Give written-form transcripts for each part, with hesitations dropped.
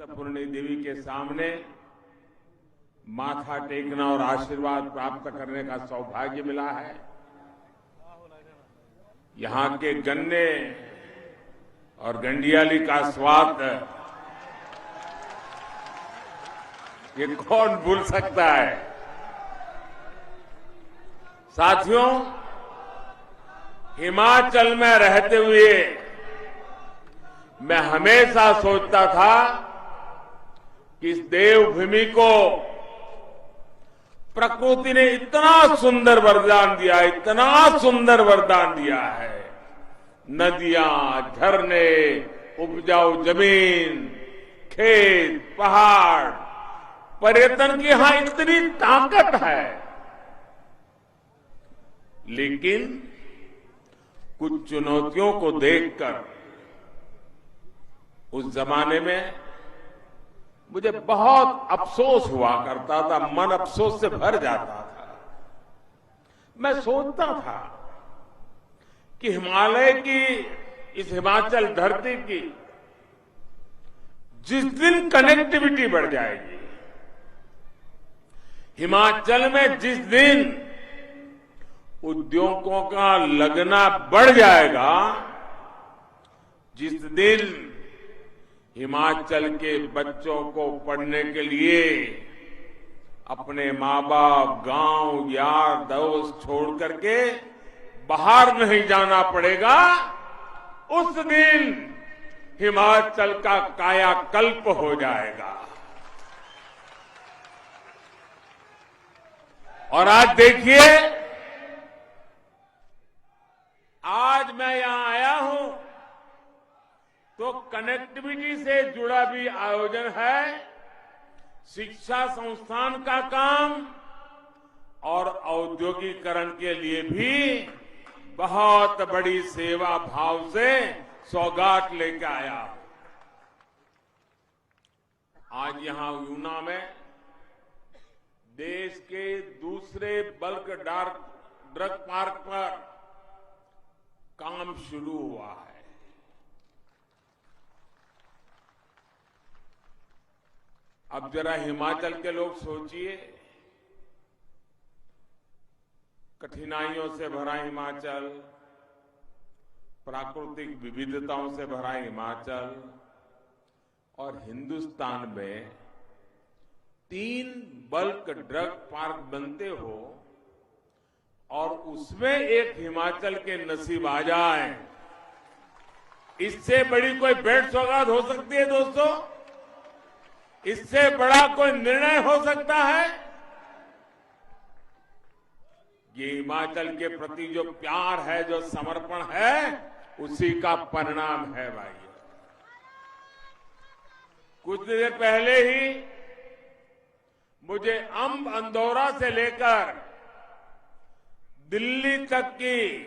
चिंतपूर्णी देवी के सामने माथा टेकना और आशीर्वाद प्राप्त करने का सौभाग्य मिला है। यहाँ के गन्ने और गंडियाली का स्वाद ये कौन भूल सकता है। साथियों, हिमाचल में रहते हुए मैं हमेशा सोचता था कि इस देवभूमि को प्रकृति ने इतना सुंदर वरदान दिया, इतना सुंदर वरदान दिया है। नदियां, झरने, उपजाऊ जमीन, खेत, पहाड़, पर्यटन की यहां इतनी ताकत है। लेकिन कुछ चुनौतियों को देखकर उस जमाने में मुझे बहुत अफसोस हुआ करता था, मन अफसोस से भर जाता था। मैं सोचता था कि हिमालय की, इस हिमाचल धरती की जिस दिन कनेक्टिविटी बढ़ जाएगी, हिमाचल में जिस दिन उद्योगों का लगना बढ़ जाएगा, जिस दिन हिमाचल के बच्चों को पढ़ने के लिए अपने माँ बाप, गांव, यार, दोस्त छोड़ करके बाहर नहीं जाना पड़ेगा, उस दिन हिमाचल का कायाकल्प हो जाएगा। और आज देखिए, आज मैं यहां आया हूं तो कनेक्टिविटी से जुड़ा भी आयोजन है, शिक्षा संस्थान का काम और औद्योगिकरण के लिए भी बहुत बड़ी सेवा भाव से सौगात लेकर आया। आज यहां यूना में देश के दूसरे बल्क ड्रग पार्क पर काम शुरू हुआ है। अब जरा हिमाचल के लोग सोचिए, कठिनाइयों से भरा हिमाचल, प्राकृतिक विविधताओं से भरा हिमाचल, और हिंदुस्तान में 3 बल्क ड्रग पार्क बनते हो और उसमें एक हिमाचल के नसीब आ जाए, इससे बड़ी कोई भेंट सौगात हो सकती है दोस्तों? इससे बड़ा कोई निर्णय हो सकता है? ये हिमाचल के प्रति जो प्यार है, जो समर्पण है, उसी का परिणाम है भाई। कुछ देर पहले ही मुझे अंब अंदौरा से लेकर दिल्ली तक की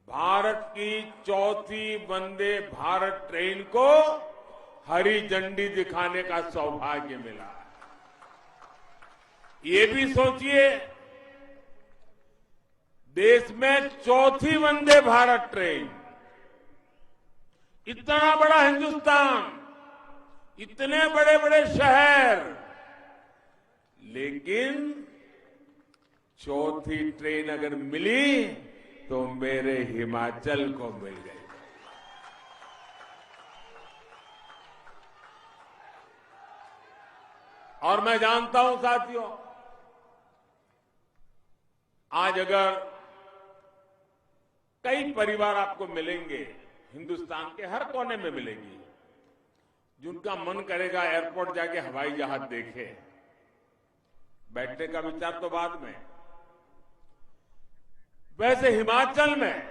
भारत की 4थी वंदे भारत ट्रेन को हरी झंडी दिखाने का सौभाग्य मिला। ये भी सोचिए, देश में 4थी वंदे भारत ट्रेन, इतना बड़ा हिंदुस्तान, इतने बड़े बड़े शहर, लेकिन 4थी ट्रेन अगर मिली तो मेरे हिमाचल को मिल गई। और मैं जानता हूं साथियों, आज अगर कई परिवार आपको मिलेंगे, हिंदुस्तान के हर कोने में मिलेंगे, जिनका मन करेगा एयरपोर्ट जाके हवाई जहाज देखे। बैठने का विचार तो बाद में। वैसे हिमाचल में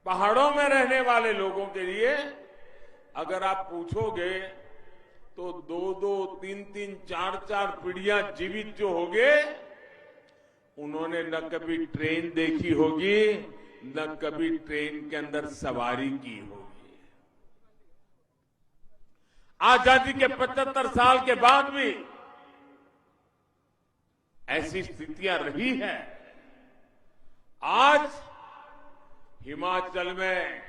पहाड़ों में रहने वाले लोगों के लिए अगर आप पूछोगे तो 2-2, 3-3, 4-4 पीढ़ियां जीवित जो होंगे, उन्होंने न कभी ट्रेन देखी होगी, न कभी ट्रेन के अंदर सवारी की होगी। आजादी के 75 साल के बाद भी ऐसी स्थितियां रही है। आज हिमाचल में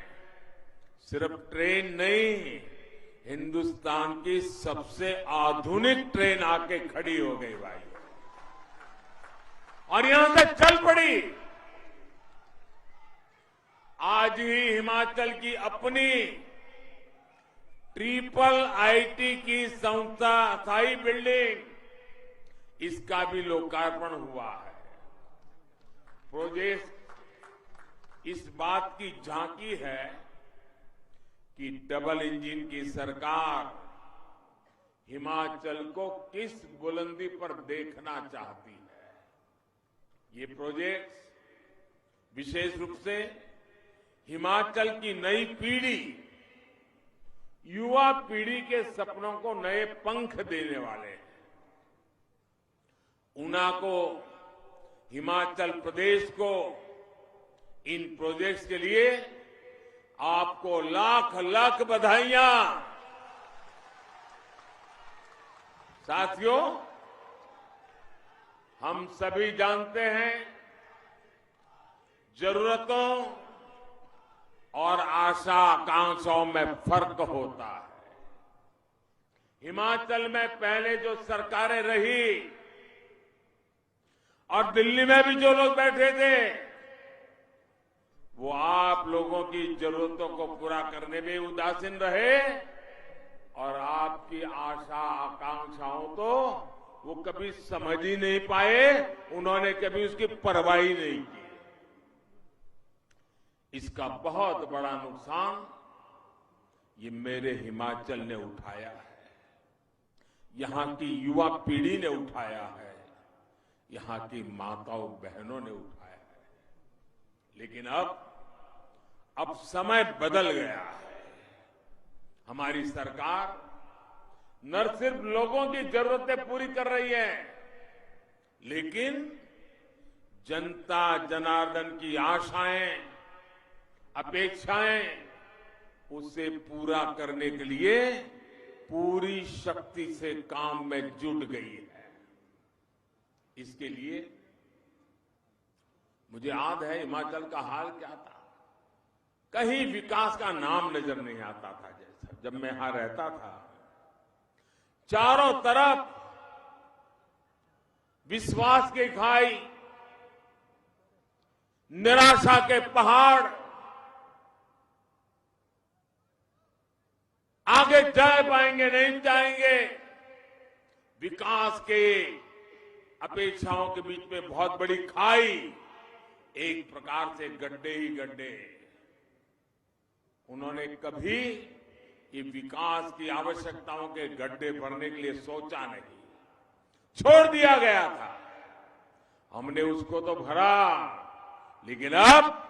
सिर्फ ट्रेन नहीं, हिंदुस्तान की सबसे आधुनिक ट्रेन आके खड़ी हो गई भाई, और यहां से चल पड़ी। आज ही हिमाचल की अपनी IIIT की संस्था स्थायी बिल्डिंग, इसका भी लोकार्पण हुआ है। प्रोजेक्ट इस बात की झांकी है कि डबल इंजन की सरकार हिमाचल को किस बुलंदी पर देखना चाहती है। ये प्रोजेक्ट विशेष रूप से हिमाचल की नई पीढ़ी, युवा पीढ़ी के सपनों को नए पंख देने वाले हैं। ऊना को, हिमाचल प्रदेश को इन प्रोजेक्ट्स के लिए आपको लाख लाख बधाइयां। साथियों, हम सभी जानते हैं जरूरतों और आशा आकांक्षाओं में फर्क होता है। हिमाचल में पहले जो सरकारें रही और दिल्ली में भी जो लोग बैठे थे, वो आप लोगों की जरूरतों को पूरा करने में उदासीन रहे और आपकी आशा आकांक्षाओं तो वो कभी समझ ही नहीं पाए, उन्होंने कभी उसकी परवाह ही नहीं की। इसका बहुत बड़ा नुकसान ये मेरे हिमाचल ने उठाया है, यहां की युवा पीढ़ी ने उठाया है, यहां की माताओं बहनों ने उठाया है। लेकिन अब समय बदल गया है। हमारी सरकार न सिर्फ लोगों की जरूरतें पूरी कर रही है, लेकिन जनता जनार्दन की आशाएं, अपेक्षाएं, उसे पूरा करने के लिए पूरी शक्ति से काम में जुट गई है। इसके लिए मुझे याद है हिमाचल का हाल क्या था। कहीं विकास का नाम नजर नहीं आता था। जैसा जब मैं यहां रहता था, चारों तरफ विश्वास की खाई, निराशा के पहाड़, आगे जा पाएंगे नहीं जाएंगे, विकास के अपेक्षाओं के बीच में बहुत बड़ी खाई, एक प्रकार से गड्ढे ही गड्ढे। उन्होंने कभी ये विकास की आवश्यकताओं के गड्ढे भरने के लिए सोचा नहीं, छोड़ दिया गया था। हमने उसको तो भरा, लेकिन अब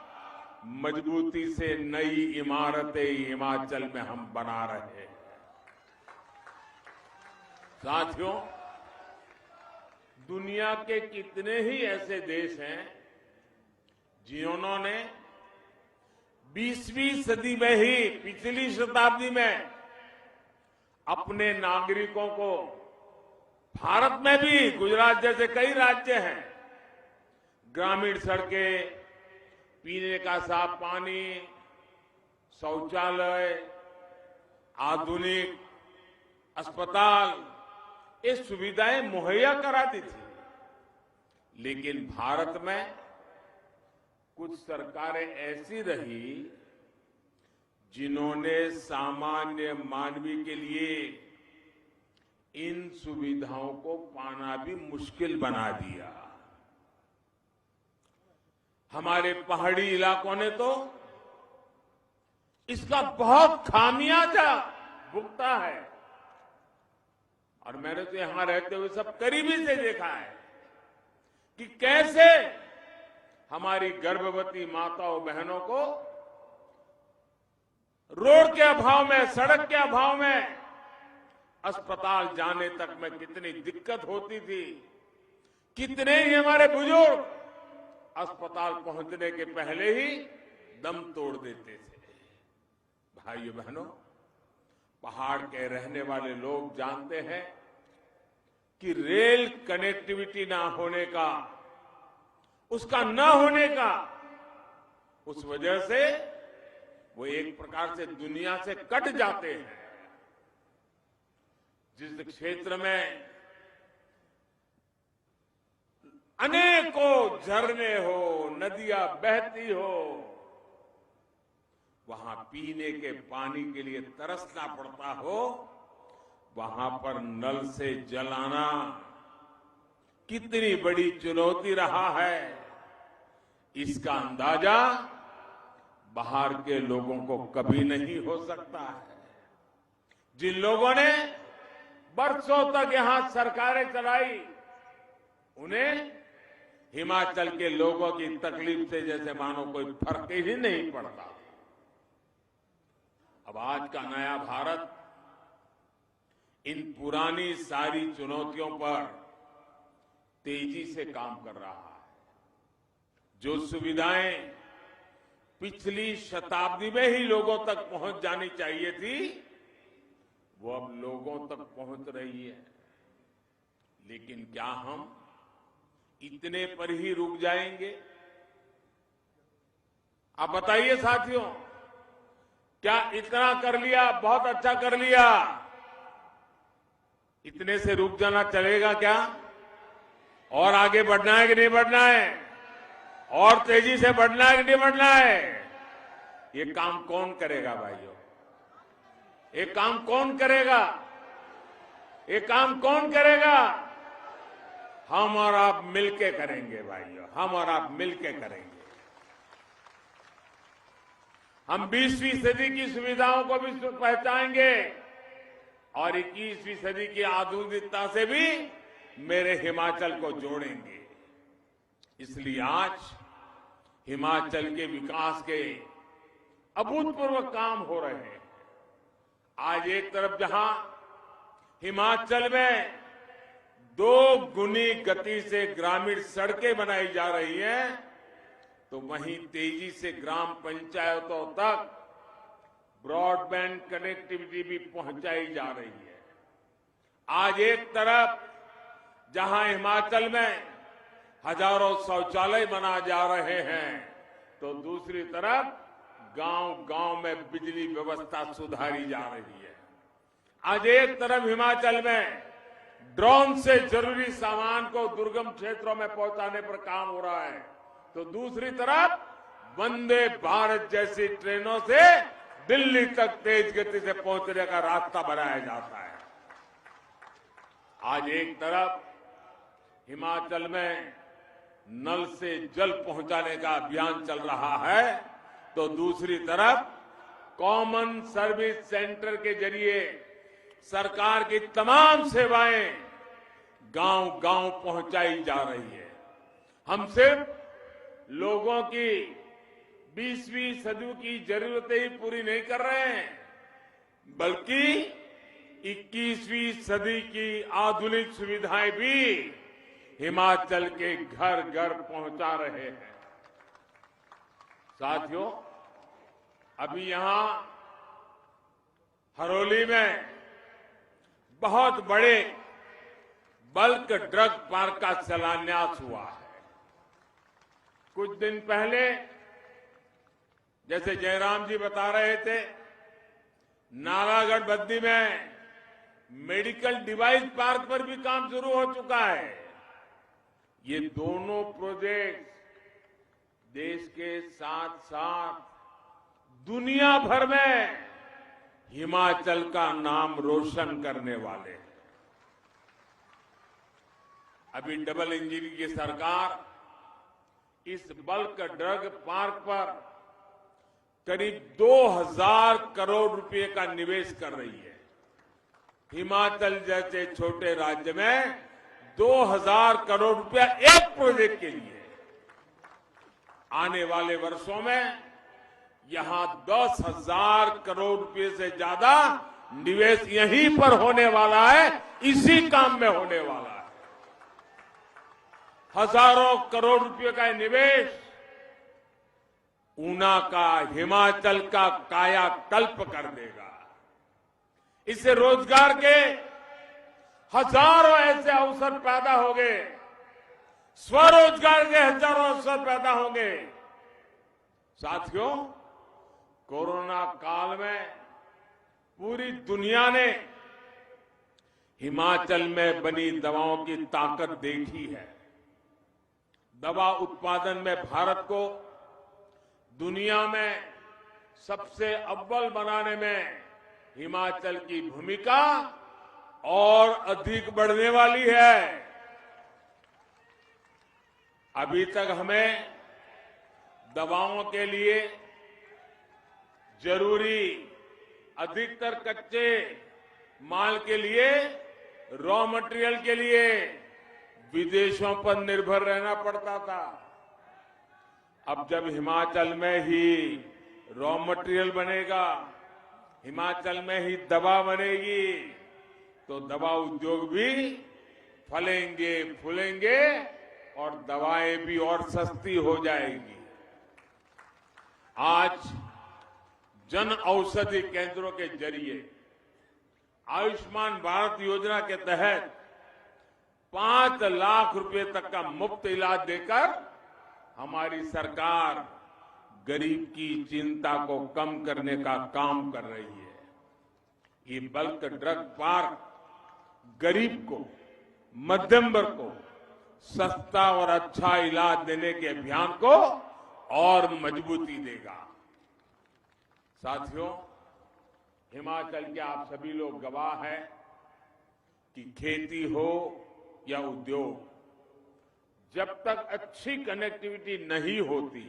मजबूती से नई इमारतें हिमाचल में हम बना रहे हैं। साथियों, दुनिया के कितने ही ऐसे देश हैं जिन्होंने 20वीं सदी में ही, पिछली शताब्दी में अपने नागरिकों को, भारत में भी गुजरात जैसे कई राज्य हैं, ग्रामीण सड़कें, पीने का साफ पानी, शौचालय, आधुनिक अस्पताल, ये सुविधाएं मुहैया कराती थी। लेकिन भारत में कुछ सरकारें ऐसी रही जिन्होंने सामान्य मानवी के लिए इन सुविधाओं को पाना भी मुश्किल बना दिया। हमारे पहाड़ी इलाकों ने तो इसका बहुत खामियाजा भुगता है, और मैंने तो यहां रहते हुए सब करीबी से देखा है कि कैसे हमारी गर्भवती माताओं बहनों को रोड के अभाव में, सड़क के अभाव में अस्पताल जाने तक में कितनी दिक्कत होती थी। कितने ही हमारे बुजुर्ग अस्पताल पहुंचने के पहले ही दम तोड़ देते थे। भाइयों बहनों, पहाड़ के रहने वाले लोग जानते हैं कि रेल कनेक्टिविटी ना होने का, उसका न होने का, उस वजह से वो एक प्रकार से दुनिया से कट जाते हैं। जिस क्षेत्र में अनेकों झरने हो, नदियां बहती हो, वहां पीने के पानी के लिए तरसना पड़ता हो, वहां पर नल से जल आना कितनी बड़ी चुनौती रहा है, इसका अंदाजा बाहर के लोगों को कभी नहीं हो सकता है। जिन लोगों ने बरसों तक यहां सरकारें चलाई, उन्हें हिमाचल के लोगों की तकलीफ से जैसे मानो कोई फर्क ही नहीं पड़ता। अब आज का नया भारत इन पुरानी सारी चुनौतियों पर तेजी से काम कर रहा है। जो सुविधाएं पिछली शताब्दी में ही लोगों तक पहुंच जानी चाहिए थी, वो अब लोगों तक पहुंच रही है। लेकिन क्या हम इतने पर ही रुक जाएंगे? आप बताइए साथियों, क्या इतना कर लिया, बहुत अच्छा कर लिया, इतने से रुक जाना चलेगा क्या? और आगे बढ़ना है कि नहीं बढ़ना है? और तेजी से बढ़ना है कि नहीं बढ़ना है? ये काम कौन करेगा भाइयों? ये काम कौन करेगा? ये काम कौन करेगा? हम और आप मिलके करेंगे भाइयों, हम और आप मिलके करेंगे। हम 20वीं सदी की सुविधाओं को भी पहचानेंगे और 21वीं सदी की आधुनिकता से भी मेरे हिमाचल को जोड़ेंगे। इसलिए आज हिमाचल के विकास के अभूतपूर्व काम हो रहे हैं। आज एक तरफ जहां हिमाचल में 2 गुनी गति से ग्रामीण सड़कें बनाई जा रही हैं, तो वहीं तेजी से ग्राम पंचायतों तक ब्रॉडबैंड कनेक्टिविटी भी पहुंचाई जा रही है। आज एक तरफ जहां हिमाचल में हजारों शौचालय बना जा रहे हैं, तो दूसरी तरफ गांव-गांव में बिजली व्यवस्था सुधारी जा रही है। आज एक तरफ हिमाचल में ड्रोन से जरूरी सामान को दुर्गम क्षेत्रों में पहुंचाने पर काम हो रहा है, तो दूसरी तरफ वंदे भारत जैसी ट्रेनों से दिल्ली तक तेज गति से पहुंचने का रास्ता बनाया जाता है। आज एक तरफ हिमाचल में नल से जल पहुंचाने का अभियान चल रहा है, तो दूसरी तरफ कॉमन सर्विस सेंटर के जरिए सरकार की तमाम सेवाएं गांव-गांव पहुंचाई जा रही है। हम सिर्फ लोगों की 20वीं सदी की जरूरतें ही पूरी नहीं कर रहे हैं, बल्कि 21वीं सदी की आधुनिक सुविधाएं भी हिमाचल के घर घर पहुंचा रहे हैं। साथियों, अभी यहां हरोली में बहुत बड़े बल्क ड्रग पार्क का शिलान्यास हुआ है। कुछ दिन पहले जैसे जयराम जी बता रहे थे, नालागढ़ बद्दी में मेडिकल डिवाइस पार्क पर भी काम शुरू हो चुका है। ये दोनों प्रोजेक्ट देश के साथ साथ दुनिया भर में हिमाचल का नाम रोशन करने वाले हैं। अभी डबल इंजन की सरकार इस बल्क ड्रग पार्क पर करीब 2000 करोड़ रुपए का निवेश कर रही है। हिमाचल जैसे छोटे राज्य में 2000 करोड़ रुपया एक प्रोजेक्ट के लिए। आने वाले वर्षों में यहां 10,000 करोड़ रुपए से ज्यादा निवेश यहीं पर होने वाला है, इसी काम में होने वाला है। हजारों करोड़ रुपए का निवेश ऊना का, हिमाचल का कायाकल्प कर देगा। इससे रोजगार के हजारों ऐसे अवसर पैदा होंगे, स्वरोजगार के हजारों अवसर पैदा होंगे। साथियों, कोरोना काल में पूरी दुनिया ने हिमाचल में बनी दवाओं की ताकत देखी है। दवा उत्पादन में भारत को दुनिया में सबसे अव्वल बनाने में हिमाचल की भूमिका और अधिक बढ़ने वाली है। अभी तक हमें दवाओं के लिए जरूरी अधिकतर कच्चे माल के लिए, रॉ मटेरियल के लिए विदेशों पर निर्भर रहना पड़ता था। अब जब हिमाचल में ही रॉ मटेरियल बनेगा, हिमाचल में ही दवा बनेगी, तो दवा उद्योग भी फलेंगे फूलेंगे और दवाएं भी और सस्ती हो जाएगी। आज जन औषधि केंद्रों के जरिए आयुष्मान भारत योजना के तहत 5 लाख रुपए तक का मुफ्त इलाज देकर हमारी सरकार गरीब की चिंता को कम करने का काम कर रही है। ये बल्क ड्रग पार्क गरीब को, मध्यम वर्ग को सस्ता और अच्छा इलाज देने के अभियान को और मजबूती देगा। साथियों, हिमाचल के आप सभी लोग गवाह हैं कि खेती हो या उद्योग, जब तक अच्छी कनेक्टिविटी नहीं होती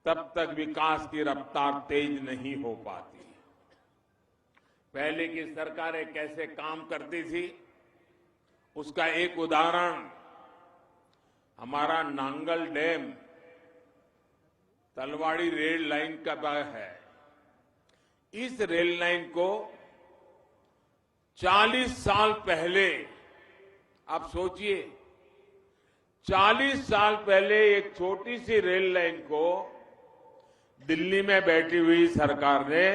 तब तक विकास की रफ्तार तेज नहीं हो पाती। पहले की सरकारें कैसे काम करती थी, उसका एक उदाहरण हमारा Nangal dam Talwari rail line का है। इस रेल लाइन को 40 साल पहले, आप सोचिए, 40 साल पहले एक छोटी सी रेल लाइन को दिल्ली में बैठी हुई सरकार ने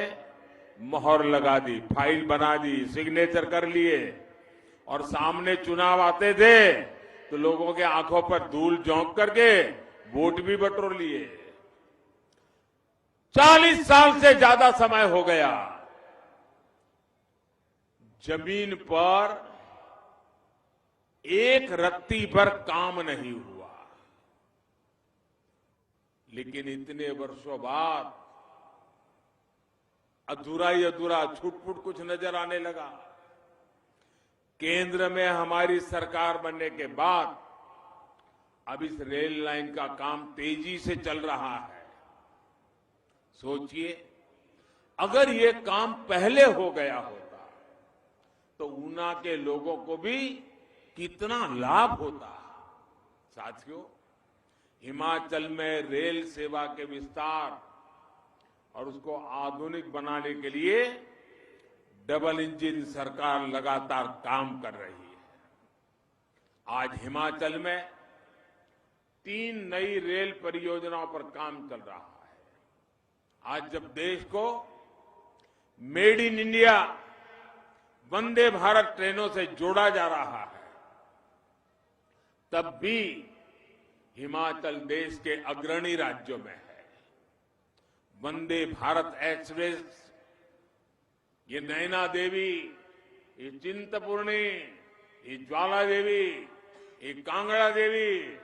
मोहर लगा दी, फाइल बना दी, सिग्नेचर कर लिए, और सामने चुनाव आते थे तो लोगों के आंखों पर धूल झोंक करके वोट भी बटोर लिए। 40 साल से ज्यादा समय हो गया, जमीन पर एक रत्ती पर काम नहीं हुआ। लेकिन इतने वर्षों बाद अधूरा ही अधूरा, छूट-फूट कुछ नजर आने लगा। केंद्र में हमारी सरकार बनने के बाद अब इस रेल लाइन का काम तेजी से चल रहा है। सोचिए, अगर ये काम पहले हो गया होता तो ऊना के लोगों को भी कितना लाभ होता। साथियों, हिमाचल में रेल सेवा के विस्तार और उसको आधुनिक बनाने के लिए डबल इंजन सरकार लगातार काम कर रही है। आज हिमाचल में 3 नई रेल परियोजनाओं पर काम चल रहा है। आज जब देश को made in India Vande Bharat ट्रेनों से जोड़ा जा रहा है, तब भी हिमाचल देश के अग्रणी राज्यों में है। वंदे भारत एक्सप्रेस, ये नैना देवी, ये चिंतपूर्णी, ये ज्वाला देवी, ये कांगड़ा देवी,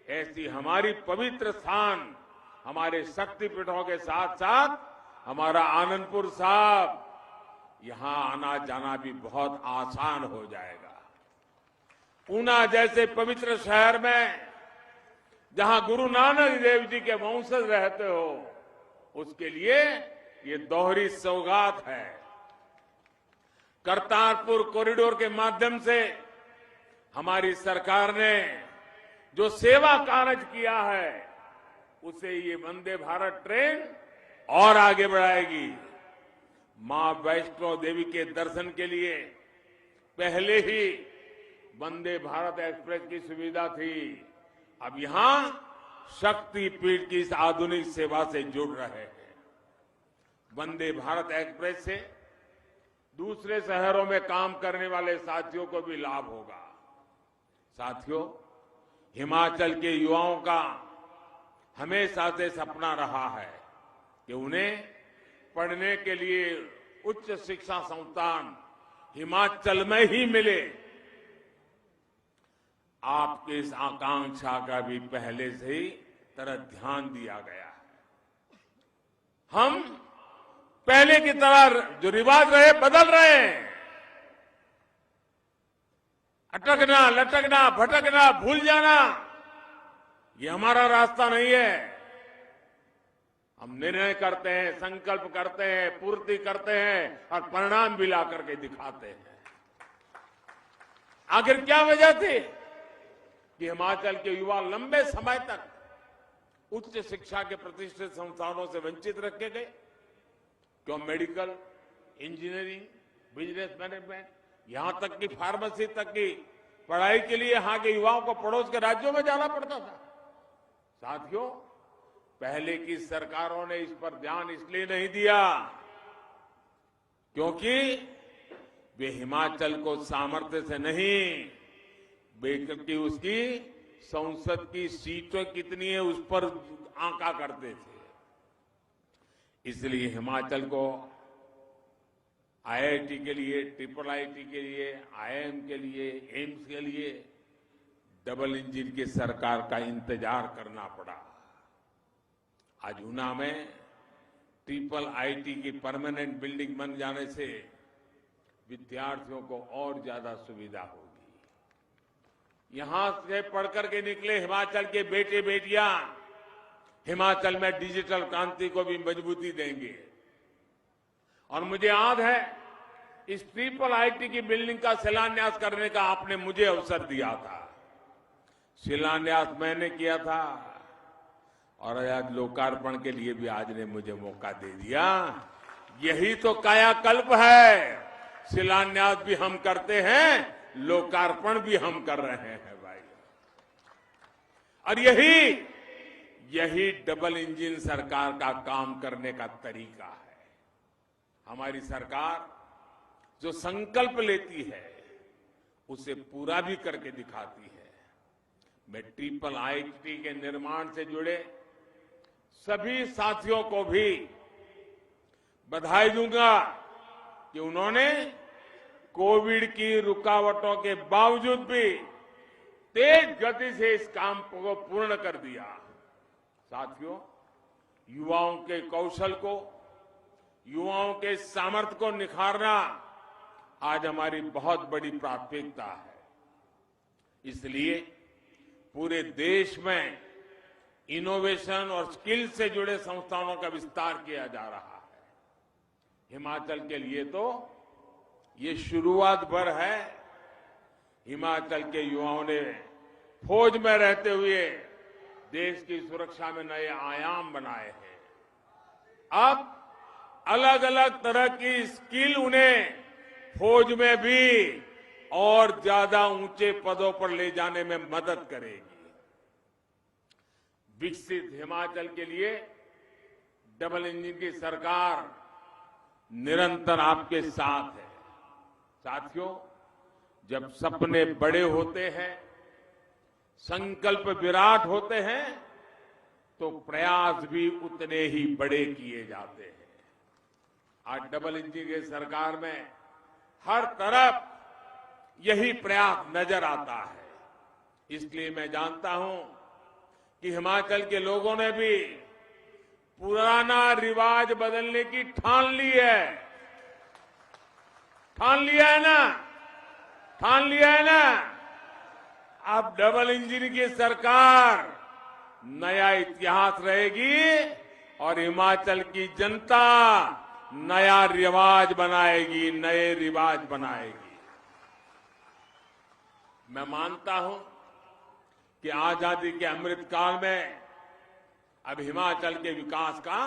ऐसी हमारी पवित्र स्थान, हमारे शक्तिपीठों के साथ साथ हमारा आनंदपुर साहब, यहां आना जाना भी बहुत आसान हो जाएगा। ऊना जैसे पवित्र शहर में जहां गुरु नानक देव जी के वंशज रहते हो, उसके लिए ये दोहरी सौगात है। करतारपुर कॉरिडोर के माध्यम से हमारी सरकार ने जो सेवा कार्य किया है, उसे ये वंदे भारत ट्रेन और आगे बढ़ाएगी। मां वैष्णो देवी के दर्शन के लिए पहले ही वंदे भारत एक्सप्रेस की सुविधा थी, अब यहां शक्ति पीठ की इस आधुनिक सेवा से जुड़ रहे हैं। वंदे भारत एक्सप्रेस से दूसरे शहरों में काम करने वाले साथियों को भी लाभ होगा। साथियों, हिमाचल के युवाओं का हमेशा से सपना रहा है कि उन्हें पढ़ने के लिए उच्च शिक्षा संस्थान हिमाचल में ही मिले। आपकी इस आकांक्षा का भी पहले से ही तरह ध्यान दिया गया है। हम पहले की तरह जो रिवाज रहे बदल रहे हैं। अटकना, लटकना, भटकना, भूल जाना, ये हमारा रास्ता नहीं है। हम निर्णय करते हैं, संकल्प करते हैं, पूर्ति करते हैं और परिणाम भी ला करके दिखाते हैं। आखिर क्या वजह थी कि हिमाचल के युवा लंबे समय तक उच्च शिक्षा के प्रतिष्ठित संस्थानों से वंचित रखे गए? क्यों? मेडिकल, इंजीनियरिंग, बिजनेस मैनेजमेंट, यहां तक कि फार्मेसी तक की पढ़ाई के लिए यहां के युवाओं को पड़ोस के राज्यों में जाना पड़ता था। साथियों, पहले की सरकारों ने इस पर ध्यान इसलिए नहीं दिया क्योंकि वे हिमाचल को सामर्थ्य से नहीं, बल्कि उसकी संसद की सीटें कितनी है उस पर आंका करते थे। इसलिए हिमाचल को आईआईटी के लिए, ट्रिपल आईटी के लिए, आईआईएम के लिए, एम्स के लिए डबल इंजन की सरकार का इंतजार करना पड़ा। आज ऊना में ट्रिपल आईटी की परमानेंट बिल्डिंग बन जाने से विद्यार्थियों को और ज्यादा सुविधा होगी। यहां से पढ़कर के निकले हिमाचल के बेटे बेटियां हिमाचल में डिजिटल क्रांति को भी मजबूती देंगे। और मुझे याद है इस ट्रिपल आईटी की बिल्डिंग का शिलान्यास करने का आपने मुझे अवसर दिया था। शिलान्यास मैंने किया था और आज लोकार्पण के लिए भी आज ने मुझे मौका दे दिया। यही तो कायाकल्प है। शिलान्यास भी हम करते हैं, लोकार्पण भी हम कर रहे हैं भाई। और यही डबल इंजन सरकार का काम करने का तरीका है। हमारी सरकार जो संकल्प लेती है उसे पूरा भी करके दिखाती है। मैं ट्रिपल आईटी के निर्माण से जुड़े सभी साथियों को भी बधाई दूंगा कि उन्होंने कोविड की रुकावटों के बावजूद भी तेज गति से इस काम को पूर्ण कर दिया। साथियों, युवाओं के कौशल को, युवाओं के सामर्थ्य को निखारना आज हमारी बहुत बड़ी प्राथमिकता है। इसलिए पूरे देश में इनोवेशन और स्किल से जुड़े संस्थानों का विस्तार किया जा रहा है। हिमाचल के लिए तो ये शुरुआत भर है। हिमाचल के युवाओं ने फौज में रहते हुए देश की सुरक्षा में नए आयाम बनाए हैं। अब अलग अलग तरह की स्किल उन्हें फौज में भी और ज्यादा ऊंचे पदों पर ले जाने में मदद करेगी। विकसित हिमाचल के लिए डबल इंजन की सरकार निरंतर आपके साथ है। साथियों, जब सपने बड़े होते हैं, संकल्प विराट होते हैं, तो प्रयास भी उतने ही बड़े किए जाते हैं। आज डबल इंजन की सरकार में हर तरफ यही प्रयास नजर आता है। इसलिए मैं जानता हूं कि हिमाचल के लोगों ने भी पुराना रिवाज बदलने की ठान ली है। ठान लिया है ना? ठान लिया है ना? अब डबल इंजन की सरकार नया इतिहास रहेगी और हिमाचल की जनता नया रिवाज बनाएगी, नए रिवाज बनाएगी। मैं मानता हूं कि आजादी के अमृत काल में अब हिमाचल के विकास का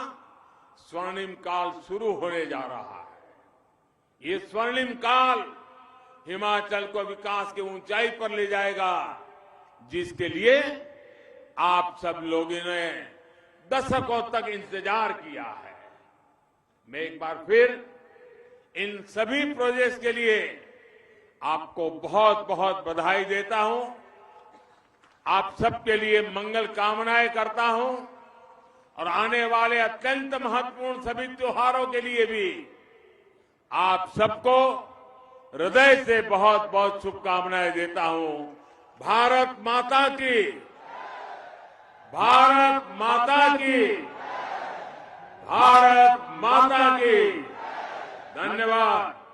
स्वर्णिम काल शुरू होने जा रहा है। ये स्वर्णिम काल हिमाचल को विकास की ऊंचाई पर ले जाएगा, जिसके लिए आप सब लोगों ने दशकों तक इंतजार किया है। मैं एक बार फिर इन सभी प्रोजेक्ट्स के लिए आपको बहुत बहुत बधाई देता हूं। आप सबके लिए मंगल कामनाएं करता हूं और आने वाले अत्यंत महत्वपूर्ण सभी त्योहारों के लिए भी आप सबको हृदय से बहुत बहुत शुभकामनाएं देता हूं। भारत माता की, भारत माता की, भारत माता की। धन्यवाद।